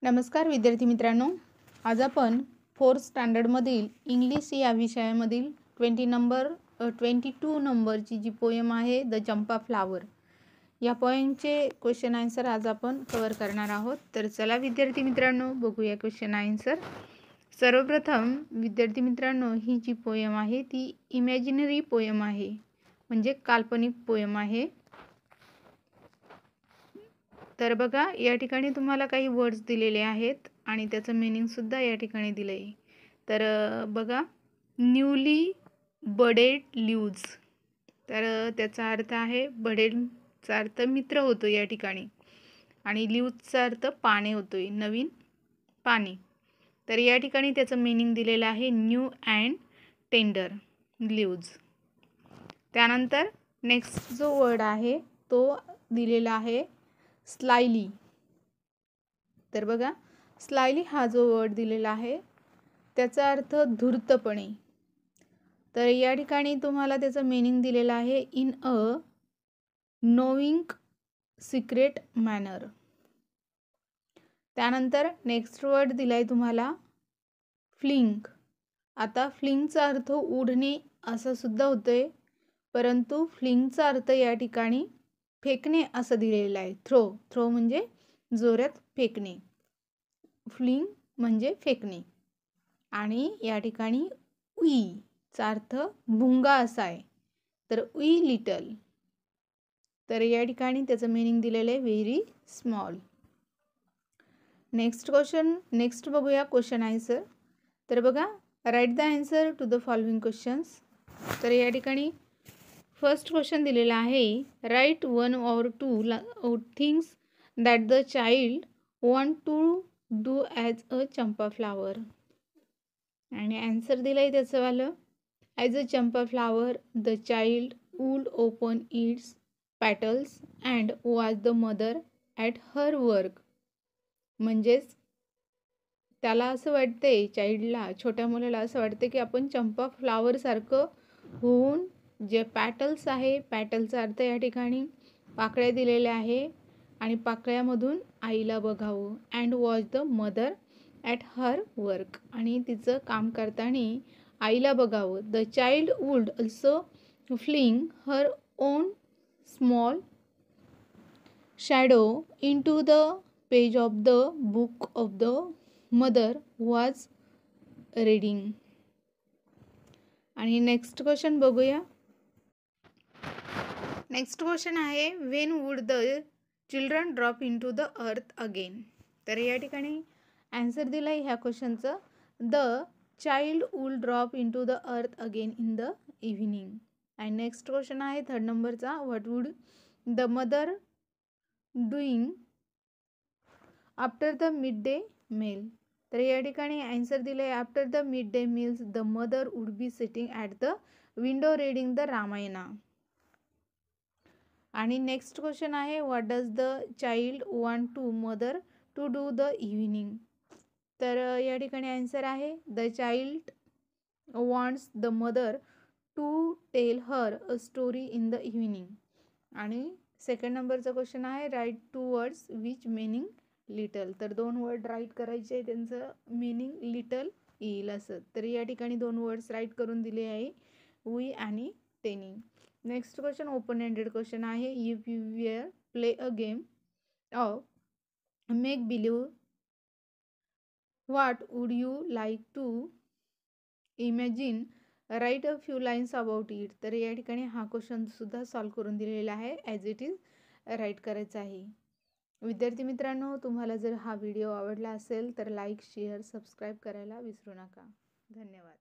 नमस्कार विद्यार्थी मित्रांनो, आज आपण 4th स्टँडर्डमधील इंग्लिश या विषयामधील 22 नंबरची जी पोएम आहे द चंपा फ्लावर, या पोएमचे क्वेश्चन आन्सर आज आपण कव्हर करणार आहोत. तर चला विद्यार्थी मित्रांनो, बघूया क्वेश्चन आन्सर. सर्वप्रथम विद्यार्थी मित्रांनो, ही जी पोएम आहे ती इमॅजिनरी पोएम आहे, म्हणजे काल्पनिक पोएम आहे. तर बघा, या ठिकाणी तुम्हाला काही वर्ड्स दिलेले आहेत आणि त्याचं मीनिंग सुद्धा या ठिकाणी दिलं आहे. तर बघा, न्यूली बडेड लीव्ज, तर त्याचा अर्थ आहे बडेडचा अर्थ मित्र होतो या ठिकाणी, आणि लीव्जचा अर्थ पाने होतोय, नवीन पाने. तर या ठिकाणी त्याचं मीनिंग दिलेलं आहे न्यू अँड टेंडर लीव्ज. त्यानंतर नेक्स्ट जो वर्ड आहे तो दिलेला आहे स्लायली. तर बघा, स्लायली हा जो वर्ड दिलेला आहे त्याचा अर्थ धूर्तपणे. तर या ठिकाणी तुम्हाला त्याचं मीनिंग दिलेलं आहे in a knowing secret manner. त्यानंतर नेक्स्ट वर्ड दिलाय तुम्हाला फ्लिंग. आता फ्लिंगचा अर्थ उडणे असं सुद्धा होतोय, परंतु फ्लिंगचा अर्थ या ठिकाणी फेकणे असं दिलेलं आहे. थ्रो म्हणजे जोरात फेकणे, फ्लिंग म्हणजे फेकणे. आणि या ठिकाणी चा अर्थ भुंगा असा आहे, तर वी लिटल. तर या ठिकाणी त्याचं मीनिंग दिलेलं आहे व्हेरी स्मॉल. नेक्स्ट बघूया क्वेश्चन आन्सर. तर बघा, write the answer to the following questions. तर या ठिकाणी फर्स्ट क्वेश्चन दिलेला आहे, write 1 or 2 things that the child want to do as a champa flower. आणि आन्सर दिलं आहे त्याचंवालं, as a champa flower the child would open its petals and watch the mother at her work. म्हणजेच त्याला असं वाटते, चाइल्डला, छोट्या मुलाला असं वाटते की आपण चंपा फ्लावरसारखं होऊन, जे पॅटल्स आहे, पॅटलचा अर्थ या ठिकाणी पाकळ्या दिलेल्या आहे, आणि पाकळ्यामधून आईला बघावं. And watch the mother at her work, आणि तिचं काम करताना आईला बघावं. The child would also fling her own small shadow into the page of the book of the mother was reading. आणि नेक्स्ट क्वेश्चन बघूया. नेक्स्ट क्वेश्चन आहे, when would the children drop into the earth again. तर या ठिकाणी answer दिला आहे ह्या क्वेश्चनचं, the child will drop into the earth again in the evening. आणि नेक्स्ट क्वेश्चन आहे 3rd नंबरचा, what would the mother doing after the mid day meal. तर या ठिकाणी आन्सर दिलं आहे, after the mid day meals the mother would be sitting at the window reading the Ramayana. आणि next question आहे, what does the child want to mother to do the evening. तर या ठिकाणी आन्सर आहे, the child wants the mother to tell her a story in the evening. आणि 2nd नंबरचा question आहे, write 2 words which meaning little. तर 2 word right करायचे, त्यांचं मीनिंग लिटल येईल असं. तर या ठिकाणी 2 वर्ड्स राईट करून दिले आहे, वी आणि टेनी. Next question open ended question आहे, if you were play a game of make believe what would you like to imagine, write a few lines about it. तर या ठिकाणी हा क्वेश्चन सुद्धा सॉल्व करून दिलेला आहे, ॲज इट इज राईट करायचं आहे. विद्यार्थी मित्रांनो, तुम्हाला जर हा व्हिडिओ आवडला असेल तर लाईक, शेअर, सबस्क्राईब करायला विसरू नका. धन्यवाद.